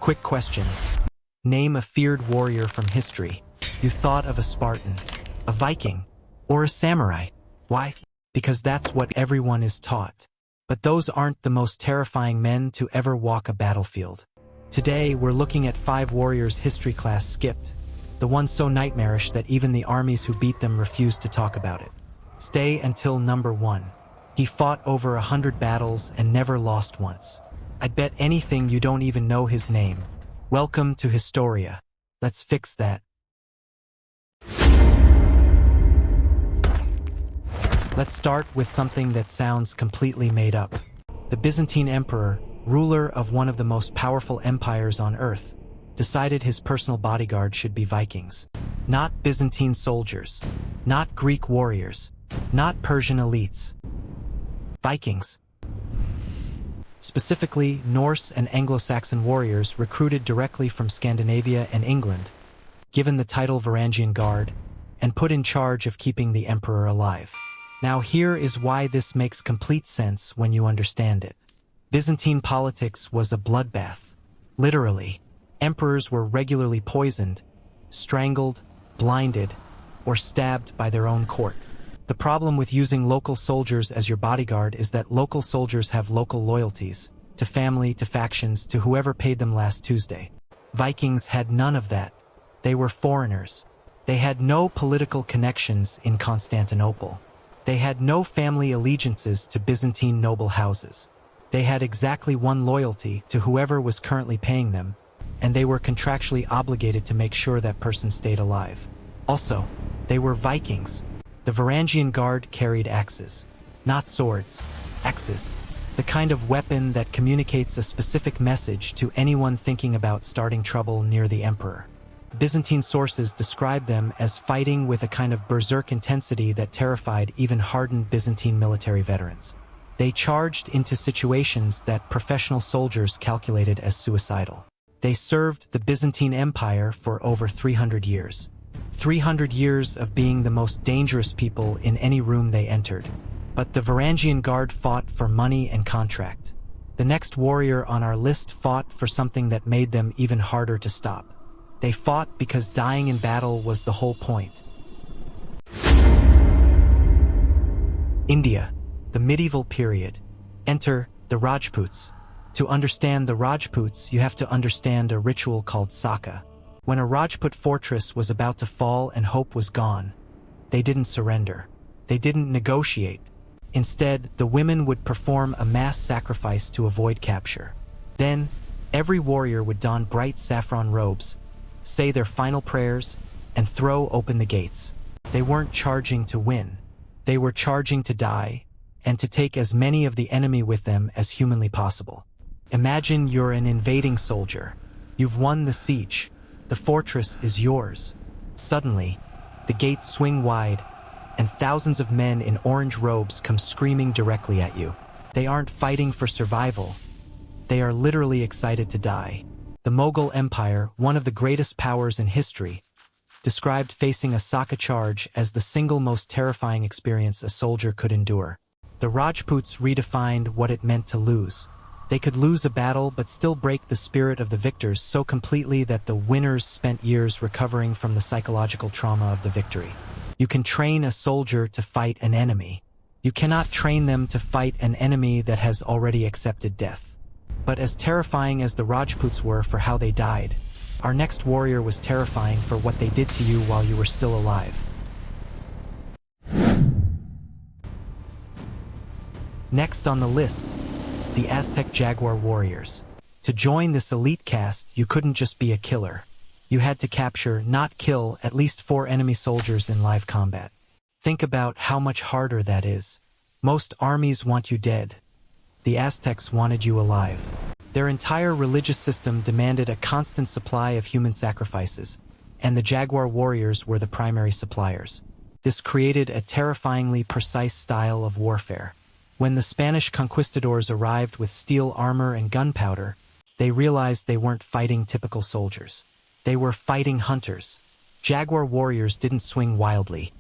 Quick question. Name a feared warrior from history. You thought of a Spartan, a Viking, or a samurai. Why? Because that's what everyone is taught. But those aren't the most terrifying men to ever walk a battlefield. Today, we're looking at 5 warriors history class skipped. The ones so nightmarish that even the armies who beat them refuse to talk about it. Stay until number 1. He fought over 100 battles and never lost once. I'd bet anything you don't even know his name. Welcome to Historia. Let's fix that. Let's start with something that sounds completely made up. The Byzantine Emperor, ruler of one of the most powerful empires on earth, decided his personal bodyguard should be Vikings. Not Byzantine soldiers, not Greek warriors, not Persian elites. Vikings. Specifically, Norse and Anglo-Saxon warriors recruited directly from Scandinavia and England, given the title Varangian Guard, and put in charge of keeping the emperor alive. Now here is why this makes complete sense when you understand it. Byzantine politics was a bloodbath. Literally, emperors were regularly poisoned, strangled, blinded, or stabbed by their own court. The problem with using local soldiers as your bodyguard is that local soldiers have local loyalties, to family, to factions, to whoever paid them last Tuesday. Vikings had none of that. They were foreigners. They had no political connections in Constantinople. They had no family allegiances to Byzantine noble houses. They had exactly one loyalty to whoever was currently paying them, and they were contractually obligated to make sure that person stayed alive. Also, they were Vikings. The Varangian Guard carried axes. Not swords, axes. The kind of weapon that communicates a specific message to anyone thinking about starting trouble near the emperor. Byzantine sources describe them as fighting with a kind of berserk intensity that terrified even hardened Byzantine military veterans. They charged into situations that professional soldiers calculated as suicidal. They served the Byzantine Empire for over 300 years. 300 years of being the most dangerous people in any room they entered. But the Varangian Guard fought for money and contract. The next warrior on our list fought for something that made them even harder to stop. They fought because dying in battle was the whole point. India, the medieval period. Enter the Rajputs. To understand the Rajputs, you have to understand a ritual called Saka. When a Rajput fortress was about to fall and hope was gone, they didn't surrender. They didn't negotiate. Instead, the women would perform a mass sacrifice to avoid capture. Then, every warrior would don bright saffron robes, say their final prayers, and throw open the gates. They weren't charging to win. They were charging to die, and to take as many of the enemy with them as humanly possible. Imagine you're an invading soldier. You've won the siege. The fortress is yours. Suddenly, the gates swing wide, and thousands of men in orange robes come screaming directly at you. They aren't fighting for survival. They are literally excited to die. The Mughal Empire, one of the greatest powers in history, described facing a Saka charge as the single most terrifying experience a soldier could endure. The Rajputs redefined what it meant to lose. They could lose a battle but still break the spirit of the victors so completely that the winners spent years recovering from the psychological trauma of the victory. You can train a soldier to fight an enemy. You cannot train them to fight an enemy that has already accepted death. But as terrifying as the Rajputs were for how they died, our next warrior was terrifying for what they did to you while you were still alive. Next on the list, the Aztec Jaguar Warriors. To join this elite caste, you couldn't just be a killer. You had to capture, not kill, at least 4 enemy soldiers in live combat. Think about how much harder that is. Most armies want you dead. The Aztecs wanted you alive. Their entire religious system demanded a constant supply of human sacrifices, and the Jaguar Warriors were the primary suppliers. This created a terrifyingly precise style of warfare. When the Spanish conquistadors arrived with steel armor and gunpowder, they realized they weren't fighting typical soldiers. They were fighting hunters. Jaguar warriors didn't swing wildly.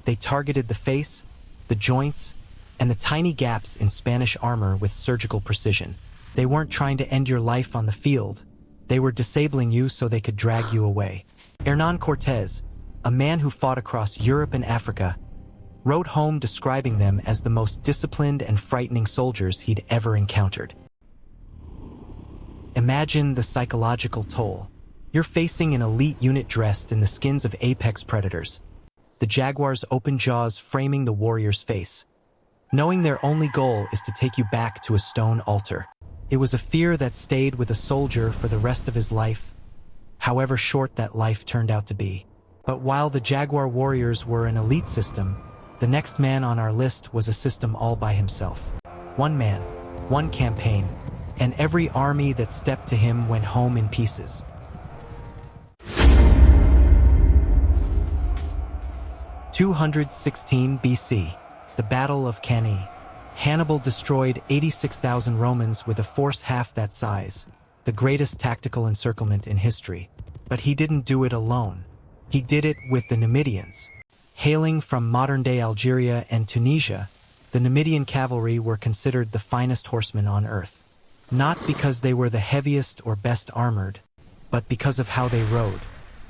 They targeted the face, the joints, and the tiny gaps in Spanish armor with surgical precision. They weren't trying to end your life on the field. They were disabling you so they could drag you away. Hernán Cortés, a man who fought across Europe and Africa, wrote home describing them as the most disciplined and frightening soldiers he'd ever encountered. Imagine the psychological toll. You're facing an elite unit dressed in the skins of apex predators. The jaguar's open jaws framing the warrior's face, knowing their only goal is to take you back to a stone altar. It was a fear that stayed with a soldier for the rest of his life, however short that life turned out to be. But while the Jaguar Warriors were an elite system, the next man on our list was a system all by himself. One man, one campaign, and every army that stepped to him went home in pieces. (216 BC), the Battle of Cannae. Hannibal destroyed 86,000 Romans with a force half that size, the greatest tactical encirclement in history. But he didn't do it alone. He did it with the Numidians. Hailing from modern-day Algeria and Tunisia, the Numidian Cavalry were considered the finest horsemen on earth. Not because they were the heaviest or best armored, but because of how they rode.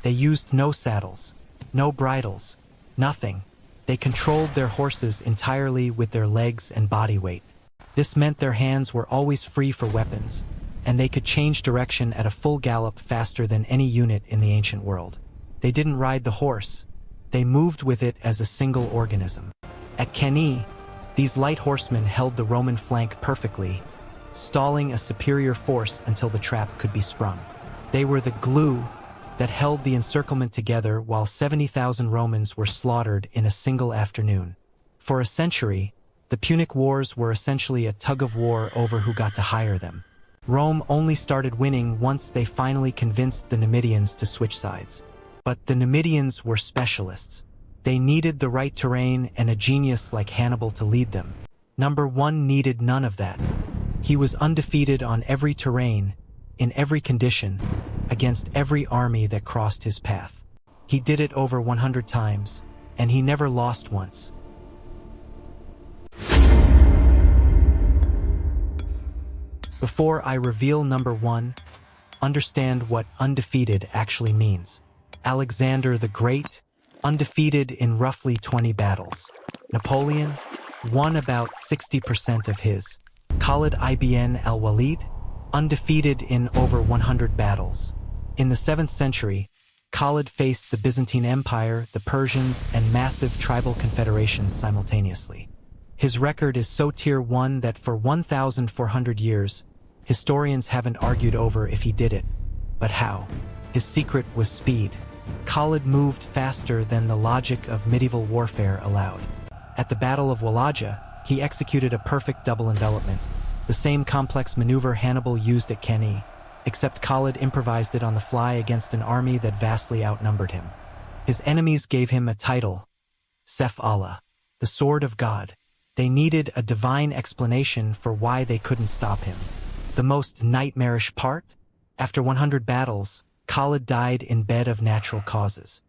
They used no saddles, no bridles, nothing. They controlled their horses entirely with their legs and body weight. This meant their hands were always free for weapons, and they could change direction at a full gallop faster than any unit in the ancient world. They didn't ride the horse. They moved with it as a single organism. At Cannae, these light horsemen held the Roman flank perfectly, stalling a superior force until the trap could be sprung. They were the glue that held the encirclement together while 70,000 Romans were slaughtered in a single afternoon. For a century, the Punic Wars were essentially a tug-of-war over who got to hire them. Rome only started winning once they finally convinced the Numidians to switch sides. But the Numidians were specialists. They needed the right terrain and a genius like Hannibal to lead them. Number one needed none of that. He was undefeated on every terrain, in every condition, against every army that crossed his path. He did it over 100 times, and he never lost once. Before I reveal number one, understand what undefeated actually means. Alexander the Great, undefeated in roughly 20 battles. Napoleon won about 60% of his. Khalid ibn al-Walid, undefeated in over 100 battles. In the 7th century, Khalid faced the Byzantine Empire, the Persians, and massive tribal confederations simultaneously. His record is so tier 1 that for 1,400 years, historians haven't argued over if he did it. But how? His secret was speed. Khalid moved faster than the logic of medieval warfare allowed. At the Battle of Walaja, he executed a perfect double envelopment, the same complex maneuver Hannibal used at Cannae, except Khalid improvised it on the fly against an army that vastly outnumbered him. His enemies gave him a title, Sef Allah, the Sword of God. They needed a divine explanation for why they couldn't stop him. The most nightmarish part? After 100 battles, Khalid died in bed of natural causes.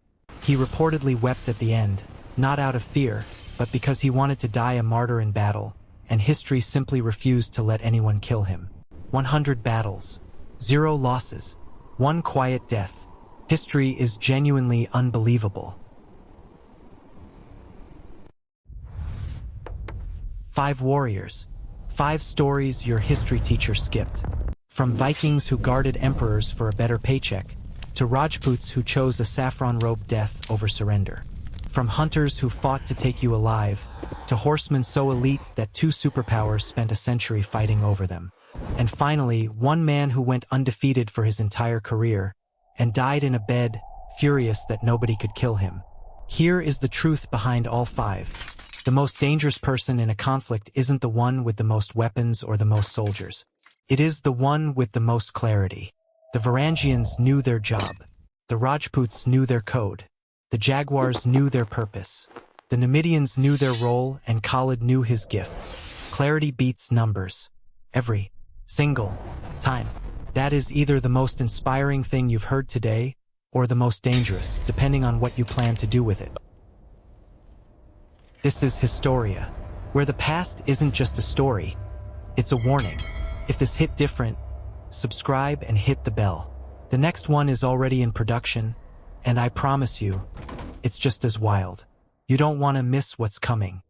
He reportedly wept at the end, not out of fear, but because he wanted to die a martyr in battle, and history simply refused to let anyone kill him. 100 battles, 0 losses, 1 quiet death. History is genuinely unbelievable. 5 warriors. 5 stories your history teacher skipped. From Vikings who guarded emperors for a better paycheck, to Rajputs who chose a saffron-robed death over surrender. From hunters who fought to take you alive, to horsemen so elite that 2 superpowers spent a century fighting over them. And finally, one man who went undefeated for his entire career, and died in a bed, furious that nobody could kill him. Here is the truth behind all 5. The most dangerous person in a conflict isn't the one with the most weapons or the most soldiers. It is the one with the most clarity. The Varangians knew their job. The Rajputs knew their code. The Jaguars knew their purpose. The Numidians knew their role, and Khalid knew his gift. Clarity beats numbers. Every single time. That is either the most inspiring thing you've heard today, or the most dangerous, depending on what you plan to do with it. This is Historia, where the past isn't just a story, it's a warning. If this hit different, subscribe and hit the bell. The next one is already in production, and I promise you, it's just as wild. You don't want to miss what's coming.